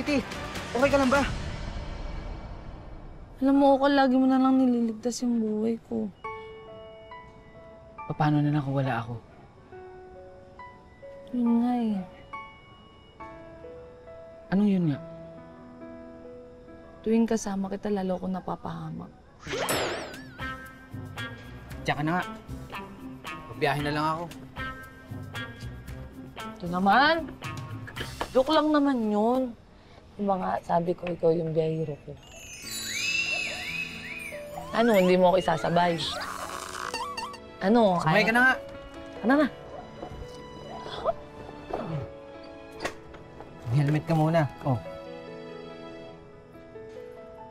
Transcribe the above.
Kitty, okay ka lang ba? Alam mo, Okal, lagi mo na lang nililigtas yung buhay ko. Paano na lang kung wala ako? Yun nga eh. Anong yun nga? Tuwing kasama kita, lalo ko napapahamak. Tsaka na nga. Magbiyahe na lang ako. Ito naman. Joke lang naman yun. Diba nga, sabi ko, ikaw yung biyahiro ko. Ano, hindi mo ako isasabay? Ano, Sumay ka na nga. Ano na? Helmet ka muna. Oh.